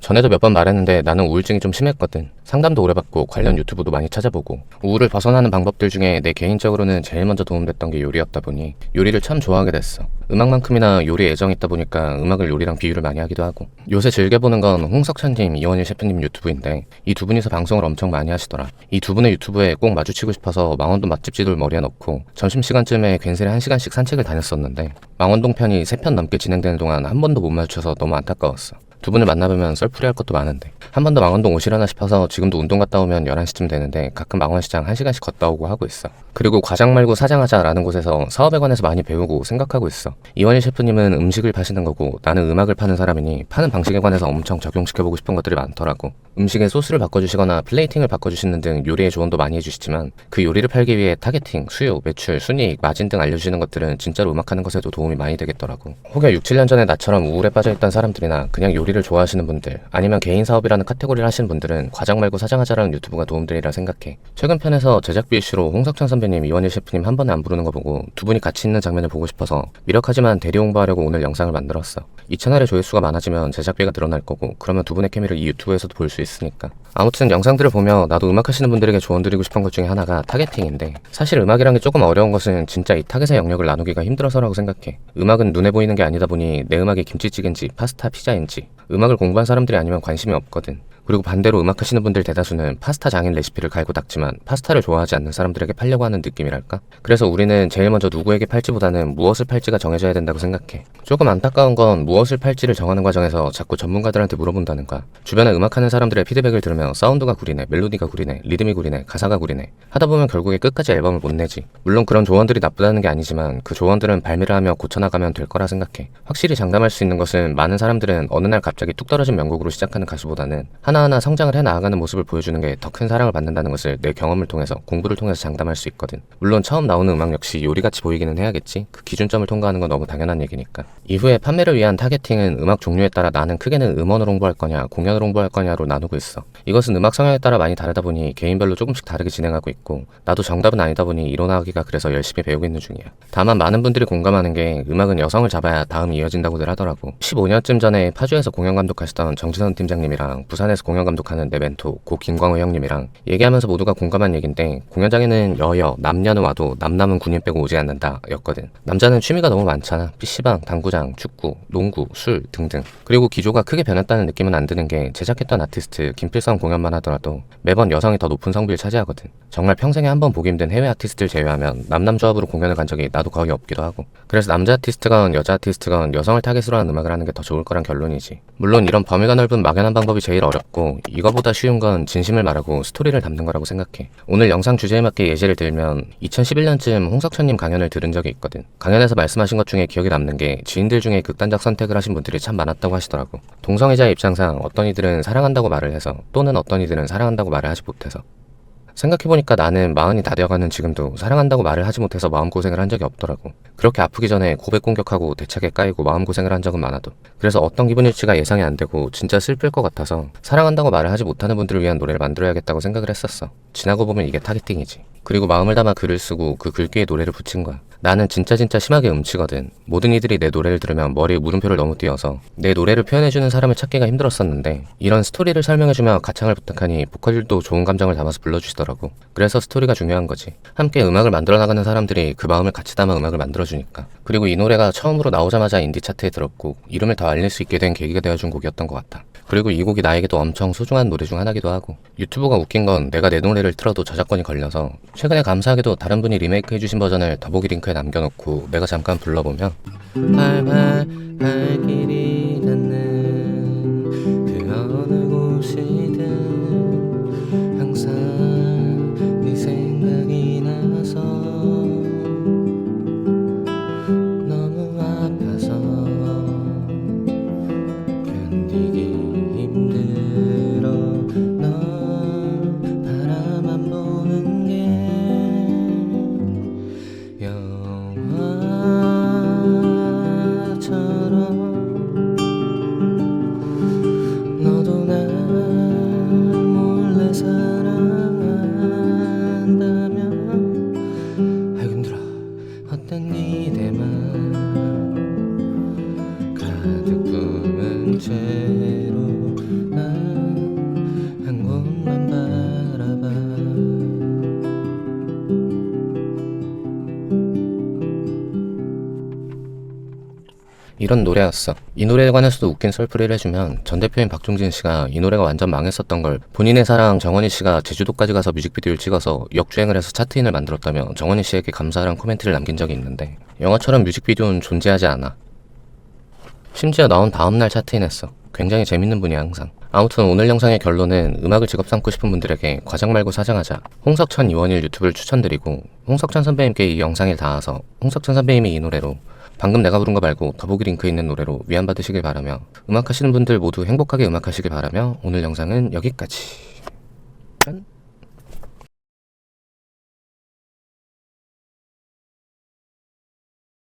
전에도 몇 번 말했는데 나는 우울증이 좀 심했거든. 상담도 오래 받고 관련 유튜브도 많이 찾아보고 우울을 벗어나는 방법들 중에 내 개인적으로는 제일 먼저 도움됐던 게 요리였다 보니 요리를 참 좋아하게 됐어. 음악만큼이나 요리에 애정이 있다 보니까 음악을 요리랑 비유를 많이 하기도 하고. 요새 즐겨보는 건 홍석천님, 이원일 셰프님 유튜브인데 이 두 분이서 방송을 엄청 많이 하시더라. 이 두 분의 유튜브에 꼭 마주치고 싶어서 망원동 맛집 지도를 머리에 넣고 점심시간쯤에 괜스레 1시간씩 산책을 다녔었는데 망원동 편이 3편 넘게 진행되는 동안 한 번도 못 마주쳐서 너무 안타까웠어. 두 분을 만나보면 썰풀이 할 것도 많은데 한 번 더 망원동 오시려나 싶어서 지금도 운동 갔다 오면 11시쯤 되는데 가끔 망원시장 1시간씩 걷다 오고 하고 있어. 그리고 과장 말고 사장하자라는 곳에서 사업에 관해서 많이 배우고 생각하고 있어. 이원일 셰프님은 음식을 파시는 거고 나는 음악을 파는 사람이니 파는 방식에 관해서 엄청 적용시켜보고 싶은 것들이 많더라고. 음식에 소스를 바꿔주시거나 플레이팅을 바꿔주시는 등 요리의 조언도 많이 해주시지만 그 요리를 팔기 위해 타겟팅, 수요, 매출, 순이익, 마진 등 알려주시는 것들은 진짜로 음악하는 것에도 도움이 많이 되겠더라고. 혹여 6, 7년 전에 나처럼 우울에 빠져있던 사람들이나 그냥 요리를 좋아하시는 분들 아니면 개인 사업이라는 카테고리를 하시는 분들은 과장 말고 사장하자라는 유튜브가 도움되리라 생각해. 최근 편에서 제작비 이슈로 홍석천 선배님, 이원일 셰프님 한 번에 안 부르는 거 보고 두 분이 같이 있는 장면을 보고 싶어서 미력하지만 대리 홍보하려고 오늘 영상을 만들었어. 이 채널의 조회수가 많아지면 제작비가 늘어날 거고 그러면 두 분의 케미를 이 유튜브에서도 볼 수 있으니까. 아무튼 영상들을 보며 나도 음악하시는 분들에게 조언 드리고 싶은 것 중에 하나가 타겟팅인데 사실 음악이란 게 조금 어려운 것은 진짜 이 타겟의 영역을 나누기가 힘들어서라고 생각해. 음악은 눈에 보이는 게 아니다 보니 내 음악이 김치찌개인지 파스타, 피자인지 음악을 공부한 사람들이 아니면 관심이 없거든. 그리고 반대로 음악하시는 분들 대다수는 파스타 장인 레시피를 갈고 닦지만 파스타를 좋아하지 않는 사람들에게 팔려고 하는 느낌이랄까? 그래서 우리는 제일 먼저 누구에게 팔지보다는 무엇을 팔지가 정해져야 된다고 생각해. 조금 안타까운 건 무엇을 팔지를 정하는 과정에서 자꾸 전문가들한테 물어본다는 거야. 주변에 음악하는 사람들의 피드백을 들으며 사운드가 구리네, 멜로디가 구리네, 리듬이 구리네, 가사가 구리네 하다 보면 결국에 끝까지 앨범을 못 내지. 물론 그런 조언들이 나쁘다는 게 아니지만 그 조언들은 발매를 하며 고쳐나가면 될 거라 생각해. 확실히 장담할 수 있는 것은 많은 사람들은 어느 날 갑자기 뚝 떨어진 명곡으로 시작하는 가수보다는 하나하나 성장을 해 나아가는 모습을 보여주는 게 더 큰 사랑을 받는다는 것을 내 경험을 통해서, 공부를 통해서 장담할 수 있거든. 물론 처음 나오는 음악 역시 요리같이 보이기는 해야겠지. 그 기준점을 통과하는 건 너무 당연한 얘기니까. 이후에 판매를 위한 타겟팅은 음악 종류에 따라 나는 크게는 음원을 홍보할 거냐 공연을 홍보할 거냐로 나누고 있어. 이것은 음악 성향에 따라 많이 다르다 보니 개인별로 조금씩 다르게 진행하고 있고 나도 정답은 아니다 보니 이론하기가 그래서 열심히 배우고 있는 중이야. 다만 많은 분들이 공감하는 게 음악은 여성을 잡아야 다음이 이어진다고들 하더라고. 15년쯤 전에 파주에서 공연 감독하시던 정지선 팀장님이랑 부산에서 공연 감독하는 내 멘토 고 김광호 형님이랑 얘기하면서 모두가 공감한 얘긴데, 공연장에는 여여 남녀는 와도 남남은 군인 빼고 오지 않는다 였거든. 남자는 취미가 너무 많잖아. PC방, 당구장, 축구, 농구, 술 등등. 그리고 기조가 크게 변했다는 느낌은 안 드는 게 제작했던 아티스트 김필성 공연만 하더라도 매번 여성이 더 높은 성비를 차지하거든. 정말 평생에 한 번 보기 힘든 해외 아티스트를 제외하면 남남 조합으로 공연을 간 적이 나도 거의 없기도 하고. 그래서 남자 아티스트건 여자 아티스트건 여성을 타겟으로 하는 음악을 하는 게 더 좋을 거란 결론이지. 물론 이런 범위가 넓은 막연한 방법이 제일 어렵고 이거보다 쉬운 건 진심을 말하고 스토리를 담는 거라고 생각해. 오늘 영상 주제에 맞게 예시를 들면 2011년쯤 홍석천님 강연을 들은 적이 있거든. 강연에서 말씀하신 것 중에 기억에 남는 게 지인들 중에 극단적 선택을 하신 분들이 참 많았다고 하시더라고. 동성애자의 입장상 어떤 이들은 사랑한다고 말을 해서, 또는 어떤 이들은 사랑한다고 말을 하지 못해서. 생각해보니까 나는 40이 다 되어가는 지금도 사랑한다고 말을 하지 못해서 마음고생을 한 적이 없더라고. 그렇게 아프기 전에 고백 공격하고 대차게 까이고 마음고생을 한 적은 많아도. 그래서 어떤 기분일지가 예상이 안 되고 진짜 슬플 것 같아서 사랑한다고 말을 하지 못하는 분들을 위한 노래를 만들어야겠다고 생각을 했었어. 지나고 보면 이게 타겟팅이지. 그리고 마음을 담아 글을 쓰고 그 글귀에 노래를 붙인 거야. 나는 진짜 심하게 음치거든. 모든 이들이 내 노래를 들으면 머리에 물음표를 너무 띄어서 내 노래를 표현해주는 사람을 찾기가 힘들었었는데, 이런 스토리를 설명해주며 가창을 부탁하니 보컬들도 좋은 감정을 담아서 불러주시더라고. 그래서 스토리가 중요한 거지. 함께 음악을 만들어 나가는 사람들이 그 마음을 같이 담아 음악을 만들어주니까. 그리고 이 노래가 처음으로 나오자마자 인디 차트에 들었고 이름을 더 알릴 수 있게 된 계기가 되어준 곡이었던 것 같아. 그리고 이 곡이 나에게도 엄청 소중한 노래 중 하나기도 하고. 유튜브가 웃긴 건 내가 내 노래를 틀어도 저작권이 걸려서 최근에 감사하게도 다른 분이 리메이크 해주신 버전을 더보기 링크에 남겨놓고 내가 잠깐 불러보면, 발발 발길이 닿는 그 어느 곳이든 항상 네 생각이 나서 너무 아파서 견디기 힘들어 널 바라만 보는 게 영화처럼. 너도 날 이런 노래였어. 이 노래에 관해서도 웃긴 썰풀이를 해주면 전 대표인 박종진 씨가 이 노래가 완전 망했었던 걸 본인의 사랑 정원희 씨가 제주도까지 가서 뮤직비디오를 찍어서 역주행을 해서 차트인을 만들었다며 정원희 씨에게 감사하는 코멘트를 남긴 적이 있는데 영화처럼 뮤직비디오는 존재하지 않아. 심지어 나온 다음날 차트인했어. 굉장히 재밌는 분이야 항상. 아무튼 오늘 영상의 결론은 음악을 직업 삼고 싶은 분들에게 과장 말고 사장하자. 홍석천 이원일 유튜브를 추천드리고 홍석천 선배님께 이 영상을 닿아서 홍석천 선배님이 이 노래로 방금 내가 부른 거 말고 더보기 링크 있는 노래로 위안받으시길 바라며 음악하시는 분들 모두 행복하게 음악하시길 바라며 오늘 영상은 여기까지.